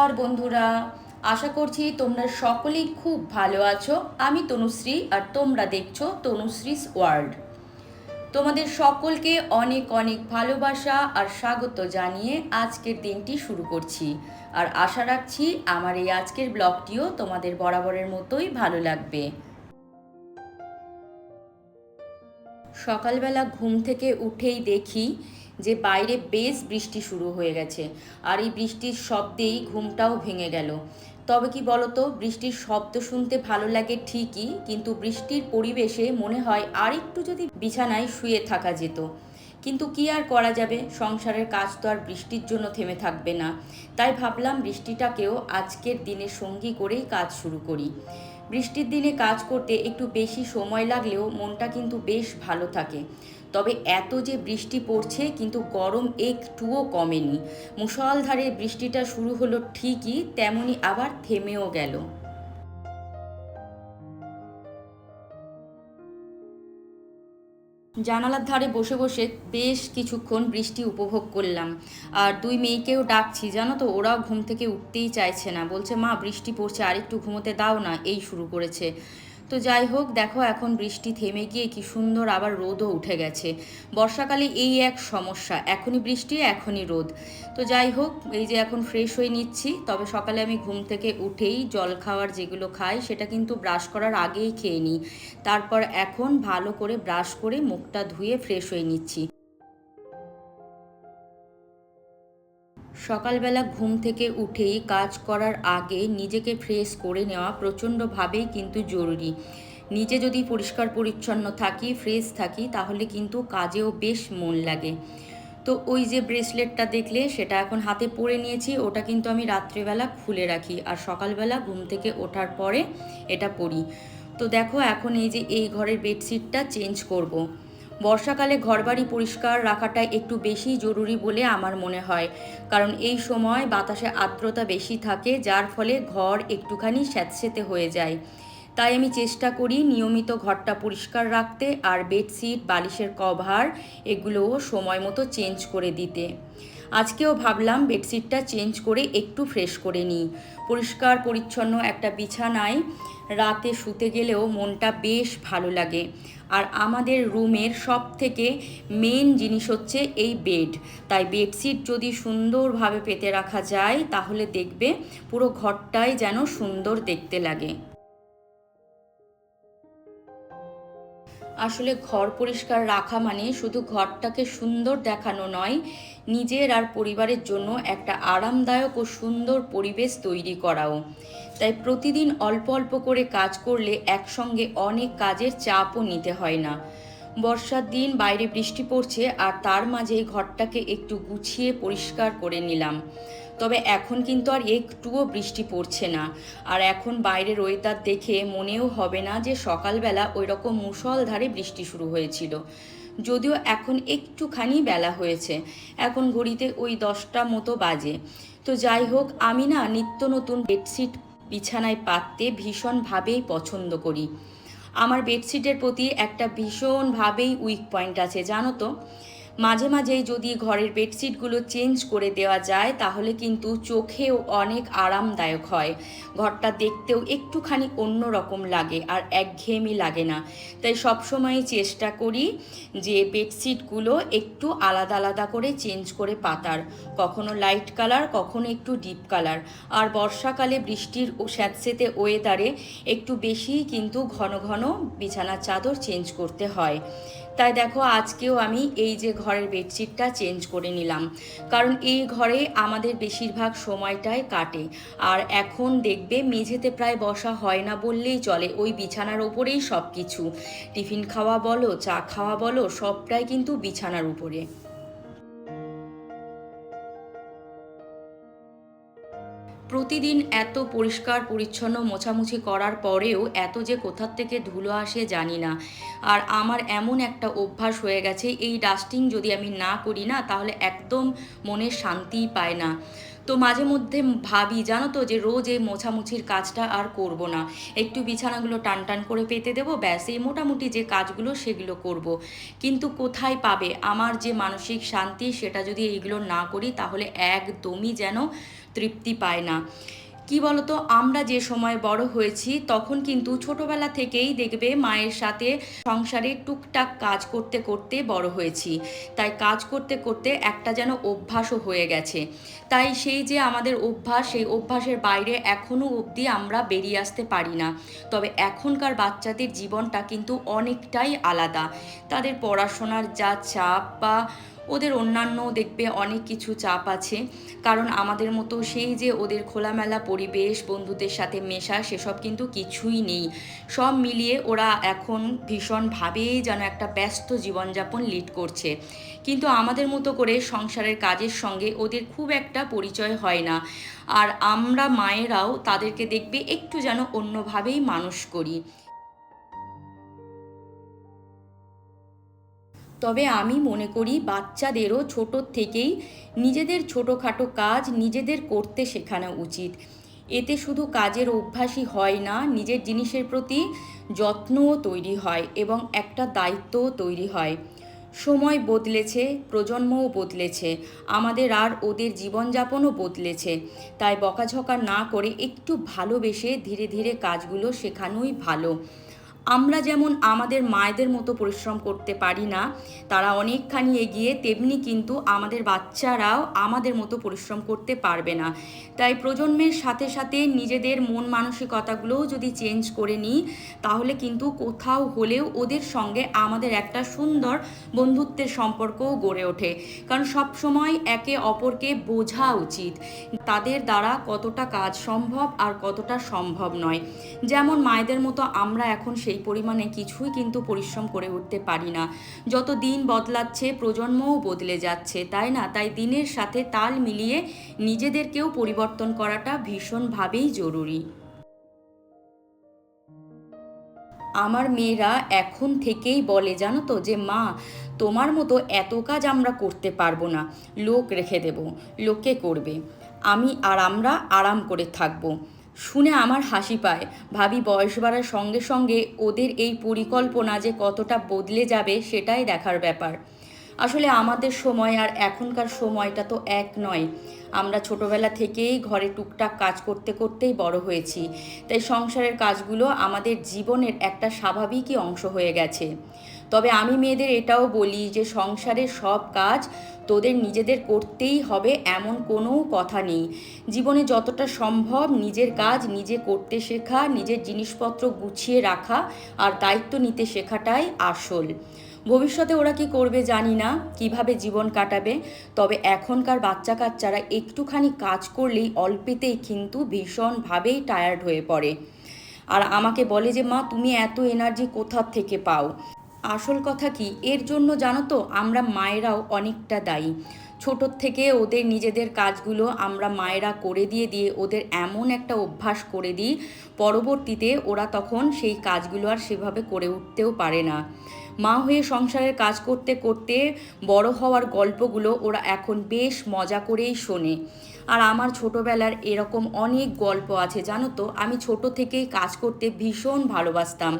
নমস্কার বন্ধুরা, আশা করছি তোমরা সকলেই খুব ভালো আছো। আমি তনুশ্রী আর তোমরা দেখছো তনুশ্রীস ওয়ার্ল্ড। তোমাদের সকলকে অনেক অনেক ভালোবাসা আর স্বাগত জানিয়ে আজকের দিনটি শুরু করছি। আর আশা রাখছি আমার এই আজকের ব্লগটিও তোমাদের বরাবরের মতোই ভালো লাগবে। সকালবেলা ঘুম থেকে উঠেই দেখি যে বাইরে বেশ বৃষ্টি শুরু হয়ে গেছে, আর এই বৃষ্টির শব্দেই ঘুমটাও ভেঙে গেল। তবে কি বলতো, বৃষ্টির শব্দ শুনতে ভালো লাগে ঠিকই, কিন্তু বৃষ্টির পরিবেশে মনে হয় আর একটু যদি বিছানায় শুয়ে থাকা যেত। কিন্তু কি আর করা যাবে, সংসারের কাজ তো আর বৃষ্টির জন্য থেমে থাকবে না। তাই ভাবলাম বৃষ্টিটাকেও আজকের দিনের সঙ্গী করেই কাজ শুরু করি। বৃষ্টির দিনে কাজ করতে একটু বেশি সময় লাগলেও মনটা কিন্তু বেশ ভালো থাকে। তবে এত যে বৃষ্টি পড়ছে, কিন্তু গরম একটুও কমেনি। মুষলধারে বৃষ্টিটা শুরু হলো ঠিকই, তেমনি আবার থেমেও গেল। জানালার ধারে বসে বসে বেশ কিছুক্ষণ বৃষ্টি উপভোগ করলাম। আর দুই মেয়েকেও ডাকছি, জানো তো, ওরাও ঘুম থেকে উঠতেই চাইছে না, বলছে মা বৃষ্টি পড়ছে, আর একটু ঘুমোতে দাও না, এই শুরু করেছে। তো যাই হোক, দেখো এখন বৃষ্টি থেমে গিয়ে কি সুন্দর আবার রোদও উঠে গেছে। বর্ষাকালে এই এক সমস্যা, এখনই বৃষ্টি এখনই রোদ। তো যাই হোক, এই যে এখন ফ্রেশ হয়ে নিচ্ছি। তবে সকালে আমি ঘুম থেকে উঠেই জল খাওয়ার যেগুলো খাই সেটা কিন্তু ব্রাশ করার আগেই খেয়ে নিই। তারপর এখন ভালো করে ব্রাশ করে মুখটা ধুয়ে ফ্রেশ হয়ে নিচ্ছি। সকালবেলা ঘুম থেকে উঠেই কাজ করার আগে নিজেকে ফ্রেশ করে নেওয়া প্রচণ্ডভাবেই কিন্তু জরুরি। নিজে যদি পরিষ্কার পরিচ্ছন্ন থাকি, ফ্রেশ থাকি, তাহলে কিন্তু কাজেও বেশ মন লাগে। তো ওই যে ব্রেসলেটটা দেখলে, সেটা এখন হাতে পরে নিয়েছি। ওটা কিন্তু আমি রাত্রেবেলা খুলে রাখি, আর সকালবেলা ঘুম থেকে ওঠার পরে এটা পরি। তো দেখো এখন এই যে এই ঘরের বেডশিটটা চেঞ্জ করব। বর্ষাকালে ঘরবাড়ি পরিষ্কার রাখাটা একটু বেশি জরুরি বলে আমার মনে হয়, কারণ এই সময় বাতাসে আর্দ্রতা বেশি থাকে, যার ফলে ঘর একটুখানি স্যাঁতসেঁতে হয়ে যায়। তাই আমি চেষ্টা করি নিয়মিত ঘরটা পরিষ্কার রাখতে, আর বেডশিট, বালিশের কভার এগুলোও সময় মতো চেঞ্জ করে দিতে। আজকেও ভাবলাম বেডশিটটা চেঞ্জ করে একটু ফ্রেশ করে নিই। পরিষ্কার পরিচ্ছন্ন একটা বিছানায় রাতে শুতে গেলেও মনটা বেশ ভালো লাগে। আর আমাদের রুমের সব থেকে মেন জিনিস হচ্ছে এই বেড। তাই বেডশিট যদি সুন্দরভাবে পেতে রাখা যায়, তাহলে দেখবে পুরো ঘরটাই যেন সুন্দর দেখতে লাগে। আসলে ঘর পরিষ্কার রাখা মানে শুধু ঘরটাকে সুন্দর দেখানো নয়, নিজের আর পরিবারের জন্য একটা আরামদায়ক ও সুন্দর পরিবেশ তৈরি করাও। তাই প্রতিদিন অল্প অল্প করে কাজ করলে একসঙ্গে অনেক কাজের চাপও নিতে হয় না। বর্ষার দিন বাইরে বৃষ্টি পড়ছে, আর তার মাঝে ঘরটাকে একটু গুছিয়ে পরিষ্কার করে নিলাম। তবে এখন কিন্তু আর একটুও বৃষ্টি পড়ছে না। আর এখন বাইরের ওয়েদার দেখে মনেও হবে না যে সকালবেলা ওই রকম মুষলধারে বৃষ্টি শুরু হয়েছিল। যদিও এখন একটুখানি বেলা হয়েছে, এখন ঘড়িতে ওই 10টা মতো বাজে। তো যাই হোক, আমি না নিত্য নতুন বেডশিট বিছানায় পাততে ভীষণভাবেই পছন্দ করি। আমার বেডশিটের প্রতি একটা ভীষণভাবেই উইক পয়েন্ট আছে, জানো তো। মাঝে মাঝেই যদি ঘরের বেডশিটগুলো চেঞ্জ করে দেওয়া যায়, তাহলে কিন্তু চোখেও অনেক আরামদায়ক হয়। ঘরটা দেখতেও একটুখানি অন্য রকম লাগে, আর একঘেয়েমি লাগে না। তাই সবসময়ই চেষ্টা করি যে বেডশিটগুলো একটু আলাদা আলাদা করে চেঞ্জ করে পাতার, কখনো লাইট কালার, কখনো একটু ডিপ কালার। আর বর্ষাকালে বৃষ্টির ও স্যাঁতসেঁতে ওয়েদারে একটু বেশিই কিন্তু ঘন ঘন বিছানার চাদর চেঞ্জ করতে হয়। তাই দেখো আজকেও আমি এই যে ঘরের বেডশিটটা চেঞ্জ করে নিলাম, কারণ এই ঘরে আমাদের বেশিরভাগ সময়টাই কাটে। আর এখন দেখবে মেঝেতে প্রায় বসা হয় না বললেই চলে, ওই বিছানার ওপরেই সব কিছু। টিফিন খাওয়া বলো, চা খাওয়া বলো, সবটাই কিন্তু বিছানার উপরে। প্রতিদিন এত পরিষ্কার পরিচ্ছন্ন মোছামুছি করার পরেও এত যে কোথার থেকে ধুলো আসে জানি না। আর আমার এমন একটা অভ্যাস হয়ে গেছে, এই ডাস্টিং যদি আমি না করি না, তাহলে একদম মনের শান্তিই পায় না। তো মাঝে মধ্যে ভাবি, জানো তো, যে রোজ এই মোছামুছির কাজটা আর করব না, একটু বিছানাগুলো টান টান করে পেতে দেবো, ব্যাস এই মোটামুটি যে কাজগুলো সেগুলো করব। কিন্তু কোথায় পাবে আমার যে মানসিক শান্তি, সেটা যদি এইগুলো না করি তাহলে একদমই যেন তৃপ্তি পায় না। কি বলতো, আমরা যে সময় বড় হয়েছি তখন কিন্তু ছোটবেলা থেকেই দেখবে মায়ের সাথে সংসারে টুকটাক কাজ করতে করতে বড় হয়েছি। তাই কাজ করতে করতে একটা যেন অভ্যাসও হয়ে গেছে। তাই সেই যে আমাদের অভ্যাস, সেই অভ্যাসের বাইরে এখনও অবধি আমরা বেরিয়ে আসতে পারি না। তবে এখনকার বাচ্চাদের জীবনটা কিন্তু অনেকটাই আলাদা। তাদের পড়াশোনার যা চাপ বা ওদের অন্যান্য দেখবে অনেক কিছু চাপ আছে, কারণ আমাদের মতো সেই যে ওদের খোলামেলা পরিবেশ, বন্ধুদের সাথে মেশা, সেসব কিন্তু কিছুই নেই। সব মিলিয়ে ওরা এখন ভীষণভাবেই যেন একটা ব্যস্ত জীবনযাপন লিড করছে। কিন্তু আমাদের মতো করে সংসারের কাজের সঙ্গে ওদের খুব একটা পরিচয় হয় না। আর আমরা মায়েরাও তাদেরকে দেখবে একটু যেন অন্যভাবেই মানুষ করি। তবে আমি মনে করি বাচ্চাদেরও ছোটোর থেকেই নিজেদের ছোটোখাটো কাজ নিজেদের করতে শেখানো উচিত। এতে শুধু কাজের অভ্যাসই হয় না, নিজের জিনিসের প্রতি যত্নও তৈরি হয় এবং একটা দায়িত্বও তৈরি হয়। সময় বদলেছে, প্রজন্মও বদলেছে, আমাদের আর ওদের জীবনযাপনও বদলেছে। তাই বকাঝকা না করে একটু ভালোবেসে ধীরে ধীরে কাজগুলো শেখানোই ভালো। আমরা যেমন আমাদের মায়েদের মতো পরিশ্রম করতে পারি না, তারা অনেকখানি এগিয়ে, তেমনি কিন্তু আমাদের বাচ্চারাও আমাদের মতো পরিশ্রম করতে পারবে না। তাই প্রজন্মের সাথে সাথে নিজেদের মন মানসিকতাগুলোও যদি চেঞ্জ করে নিই, তাহলে কিন্তু কোথাও হলেও ওদের সঙ্গে আমাদের একটা সুন্দর বন্ধুত্বের সম্পর্কও গড়ে ওঠে। কারণ সব সময় একে অপরকে বোঝা উচিত তাদের দ্বারা কতটা কাজ সম্ভব আর কতটা সম্ভব নয়। যেমন মায়েদের মতো আমরা এখন সেই পরিমাণে কিছুই কিন্তু পরিশ্রম করে উঠতে পারি না। যত দিন বদলাচ্ছে প্রজন্মও বদলে যাচ্ছে, তাই না? তাই দিনের সাথে তাল মিলিয়ে নিজেদেরকেও পরিবর্তন করাটা ভীষণভাবেই জরুরি। আমার মেয়েরা এখন থেকেই বলে, জানো তো, যে মা, তোমার মতো এত কাজ আমরা করতে পারবো না, লোক রেখে দেব, লোকে করবে, আমরা আরাম করে থাকবো। শুনে আমার হাসি পায়। ভাবি বয়স বাড়ার সঙ্গে সঙ্গে ওদের এই পরিকল্পনা যে কতটা বদলে যাবে সেটাই দেখার ব্যাপার। আসলে আমাদের সময় আর এখনকার সময়টা তো এক নয়। আমরা ছোটবেলা থেকেই ঘরে টুকটাক কাজ করতে করতেই বড় হয়েছি। তাই সংসারের কাজগুলো আমাদের জীবনের একটা স্বাভাবিকই অংশ হয়ে গেছে। তবে আমি মেয়েদের এটাও বলি যে সংসারের সব কাজ তোদের নিজেদের করতেই হবে এমন কোনো কথা নেই। জীবনে যতটা সম্ভব নিজের কাজ নিজে করতে শেখা, নিজের জিনিসপত্র গুছিয়ে রাখা আর দায়িত্ব নিতে শেখাটাই আসল। ভবিষ্যতে ওরা কি করবে জানি না, কিভাবে জীবন কাটাবে। তবে এখনকার বাচ্চা কাচ্চারা একটুখানি কাজ করলেই অল্পেতেই কিন্তু ভীষণভাবেই টায়ার্ড হয়ে পড়ে। আর আমাকে বলে যে মা, তুমি এত এনার্জি কোথা থেকে পাও? আসল কথা কি, এর জন্য জানো তো, আমরা মায়েরাও অনেকটা দায়ী। ছোটোর থেকে ওদের নিজেদের কাজগুলো আমরা মায়েরা করে দিয়ে দিয়ে ওদের এমন একটা অভ্যাস করে দিই, পরবর্তীতে ওরা তখন সেই কাজগুলো আর সেভাবে করে উঠতেও পারে না। মা হয়ে সংসারের কাজ করতে করতে বড় হওয়ার গল্পগুলো ওরা এখন বেশ মজা করেই শোনে। আর আমার ছোটোবেলার এরকম অনেক গল্প আছে, জানো তো। আমি ছোট থেকেই কাজ করতে ভীষণ ভালোবাসতাম।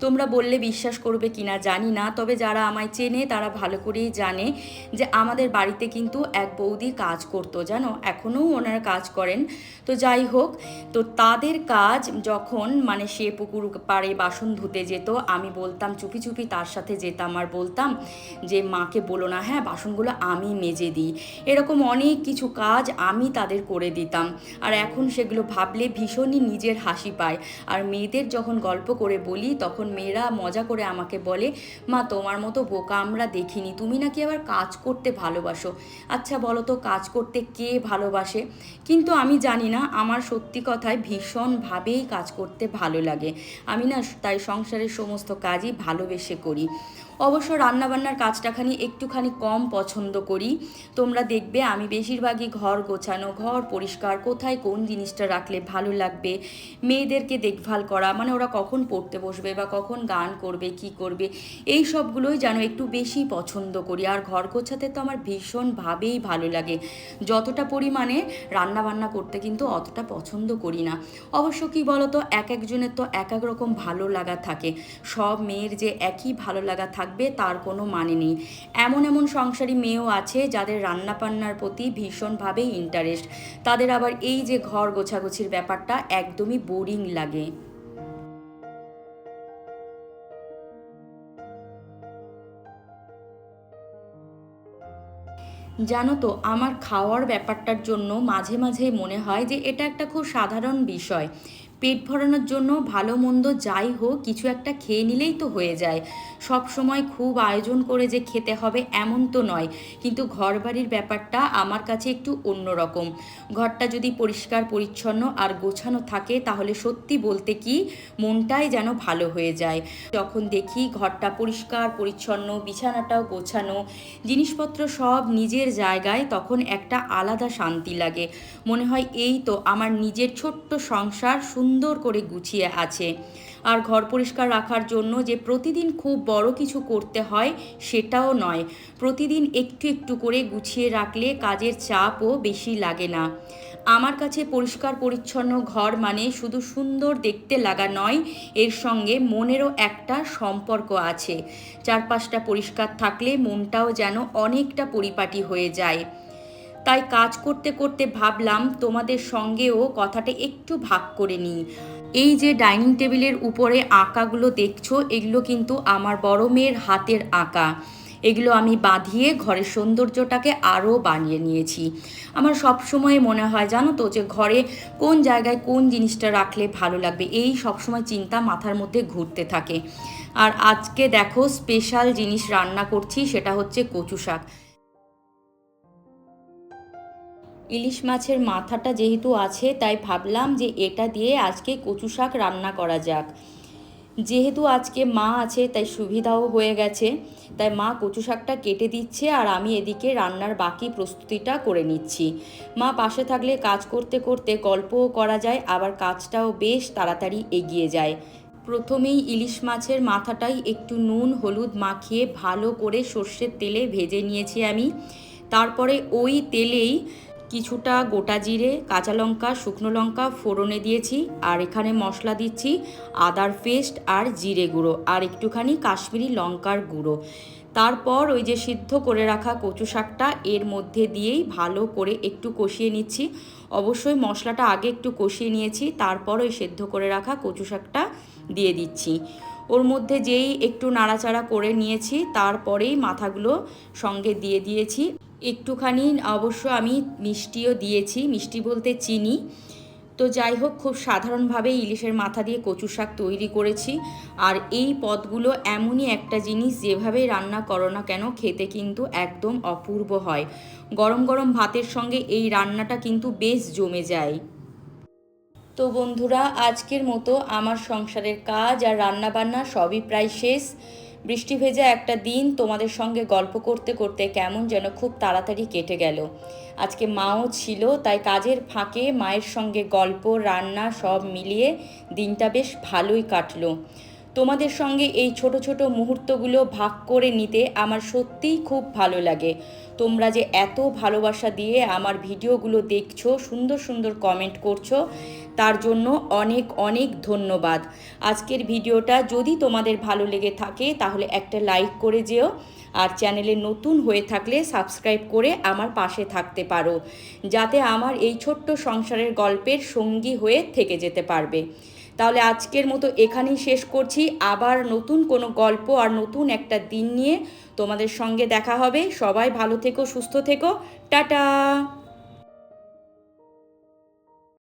তোমরা বললে বিশ্বাস করবে কিনা জানি না, তবে যারা আমায় চেনে তারা ভালো করেই জানে যে আমাদের বাড়িতে কিন্তু এক বৌদি কাজ করতো, জানো, এখনও ওনারা কাজ করেন। তো যাই হোক, তো তাদের কাজ যখন মানে সে পুকুর পাড়ে বাসন ধুতে যেত, আমি বলতাম চুপি চুপি তার সাথে যেতাম আর বলতাম যে মাকে বলো না, হ্যাঁ, বাসনগুলো আমি মেজে দিই। এরকম অনেক কিছু কাজ আমি তাদের করে দিতাম। আর এখন সেগুলো ভাবলে ভীষণই নিজের হাসি পায়। আর মেয়েদের যখন গল্প করে বলি তখন মেয়েরা মজা করে আমাকে বলে, মা, তোমার মতো বোকা আমরা দেখিনি, তুমি নাকি আবার কাজ করতে ভালোবাসো। আচ্ছা বলো তো, কাজ করতে কে ভালোবাসে? কিন্তু আমি জানি না, আমার সত্যি কথায় ভীষণভাবেই কাজ করতে ভালো লাগে। আমি না তাই সংসারের সমস্ত কাজই ভালোবেসে করি। অবশ্য রান্নাবান্নার কাজটাখানি একটুখানি কম পছন্দ করি। তোমরা দেখবে আমি বেশিরভাগই ঘর গোছানো, ঘর পরিষ্কার, কোথায় কোন জিনিসটা রাখলে ভালো লাগবে, মেয়েদেরকে দেখভাল করা, মানে ওরা কখন পড়তে বসবে বা কখন গান করবে কি করবে এই সবগুলোই যেন একটু বেশি পছন্দ করি। আর ঘর গোছাতে তো আমার ভীষণভাবেই ভালো লাগে, যতটা পরিমাণে রান্নাবান্না করতে কিন্তু অতটা পছন্দ করি না। অবশ্য কী বলো তো, এক একজনের তো এক এক রকম ভালো লাগা থাকে, সব মেয়ের যে একই ভালো লাগা থাকবে তার কোনো মানে নেই। এমন এমন সংসারী মেয়েও আছে যাদের রান্নাবান্নার প্রতি ভীষণভাবেই ইন্টারেস্ট, তাদের আবার এই যে ঘর গোছাগুছির ব্যাপারটা একদমই বোরিং লাগে। জানো তো, আমার খাওয়ার ব্যাপারটার জন্য মাঝে মাঝে মনে হয় যে এটা একটা খুব সাধারণ বিষয়। পেট ভরানোর জন্য ভালো মন্দ যাই হোক কিছু একটা খেয়ে নিলেই তো হয়ে যায়। সব সময় খুব আয়োজন করে যে খেতে হবে এমন তো নয়। কিন্তু ঘর বাড়ির ব্যাপারটা আমার কাছে একটু অন্যরকম। ঘরটা যদি পরিষ্কার পরিচ্ছন্ন আর গোছানো থাকে তাহলে সত্যি বলতে কি মনটাই যেন ভালো হয়ে যায়। যখন দেখি ঘরটা পরিষ্কার পরিচ্ছন্ন, বিছানাটাও গোছানো, জিনিসপত্র সব নিজের জায়গায়, তখন একটা আলাদা শান্তি লাগে। মনে হয় এই তো আমার নিজের ছোট্ট সংসার সুন্দর করে গুছিয়ে আছে। আর ঘর পরিষ্কার রাখার জন্য যে প্রতিদিন খুব বড় কিছু করতে হয় সেটাও নয়, প্রতিদিন একটু একটু করে গুছিয়ে রাখলে কাজের চাপও বেশি লাগে না। আমার কাছে পরিষ্কার পরিচ্ছন্ন ঘর মানে শুধু সুন্দর দেখতে লাগা নয়, এর সঙ্গে মনেরও একটা সম্পর্ক আছে। চারপাশটা পরিষ্কার থাকলে মনটাও যেন অনেকটা পরিপাটি হয়ে যায়। তাই কাজ করতে করতে ভাবলাম তোমাদের সঙ্গেও কথাটা একটু ভাগ করে নিই। এই যে ডাইনিং টেবিলের উপরে আঁকাগুলো দেখছো, এগুলো কিন্তু আমার বড় মেয়ের হাতের আঁকা। এগুলো আমি বাঁধিয়ে ঘরের সৌন্দর্যটাকে আরও বানিয়ে নিয়েছি। আমার সব সময় মনে হয় জানো তো, যে ঘরে কোন জায়গায় কোন জিনিসটা রাখলে ভালো লাগবে, এই সবসময় চিন্তা মাথার মধ্যে ঘুরতে থাকে। আর আজকে দেখো স্পেশাল জিনিস রান্না করছি, সেটা হচ্ছে কচু শাক। ইলিশ মাছের মাথাটা যেহেতু আছে তাই ভাবলাম যে এটা দিয়ে আজকে কচু শাক রান্না করা যাক। যেহেতু আজকে মা আছে তাই সুবিধাও হয়ে গেছে, তাই মা কচু শাকটা কেটে দিচ্ছে আর আমি এদিকে রান্নার বাকি প্রস্তুতিটা করে নিচ্ছি। মা পাশে থাকলে কাজ করতে করতে গল্পও করা যায়, আবার কাজটাও বেশ তাড়াতাড়ি এগিয়ে যায়। প্রথমেই ইলিশ মাছের মাথাটাই একটু নুন হলুদ মাখিয়ে ভালো করে সর্ষের তেলে ভেজে নিয়েছি আমি। তারপরে ওই তেলেই কিছুটা গোটা জিরে, কাঁচা লঙ্কা, শুকনো লঙ্কা ফোড়নে দিয়েছি। আর এখানে মশলা দিচ্ছি আদার পেস্ট আর জিরে গুঁড়ো আর একটুখানি কাশ্মীরি লঙ্কার গুঁড়ো। তারপর ওই যে সিদ্ধ করে রাখা কচু শাকটা এর মধ্যে দিয়েই ভালো করে একটু কষিয়ে নিচ্ছি। অবশ্যই মশলাটা আগে একটু কষিয়ে নিয়েছি, তারপর ওই সেদ্ধ করে রাখা কচু শাকটা দিয়ে দিচ্ছি। ওর মধ্যে যেই একটু নাড়াচাড়া করে নিয়েছি তারপরেই মাথাগুলো সঙ্গে দিয়ে দিয়েছি। একটুখানি অবশ্য আমি মিষ্টিও দিয়েছি, মিষ্টি বলতে চিনি। তো যাই হোক, খুব সাধারণভাবে ইলিশের মাথা দিয়ে কচু শাক তৈরি করেছি। আর এই পদগুলো এমনই একটা জিনিস, যেভাবেই রান্না করো না কেন খেতে কিন্তু একদম অপূর্ব হয়। গরম গরম ভাতের সঙ্গে এই রান্নাটা কিন্তু বেশ জমে যায়। তো বন্ধুরা, আজকের মতো আমার সংসারের কাজ আর রান্নাবান্না সবই প্রায় শেষ। বৃষ্টি ভেজা একটা দিন তোমাদের সঙ্গে গল্প করতে করতে কেমন যেন খুব তাড়াতাড়ি কেটে গেল। আজকে মাও ছিল, তাই কাজের ফাঁকে মায়ের সঙ্গে গল্প রান্না সব মিলিয়ে দিনটা বেশ ভালোই কাটলো। তোমাদের সঙ্গে এই ছোট ছোট মুহূর্তগুলো ভাগ করে নিতে আমার সত্যিই খুব ভালো লাগে। তোমরা যে এত ভালোবাসা দিয়ে আমার ভিডিওগুলো দেখছো, সুন্দর সুন্দর কমেন্ট করছো, তার জন্য অনেক অনেক ধন্যবাদ। আজকের ভিডিওটা যদি তোমাদের ভালো লেগে থাকে তাহলে একটা লাইক করে যেও। আর চ্যানেলে নতুন হয়ে থাকলে সাবস্ক্রাইব করে আমার পাশে থাকতে পারো, যাতে আমার এই ছোট্ট সংসারের গল্পের সঙ্গী হয়ে থেকে যেতে পারবে। তাহলে আজকের মতো এখানেই শেষ করছি। আবার নতুন কোনো গল্প আর নতুন একটা দিন নিয়ে তোমাদের সঙ্গে দেখা হবে। সবাই ভালো থেকো, সুস্থ থেকো, টাটা।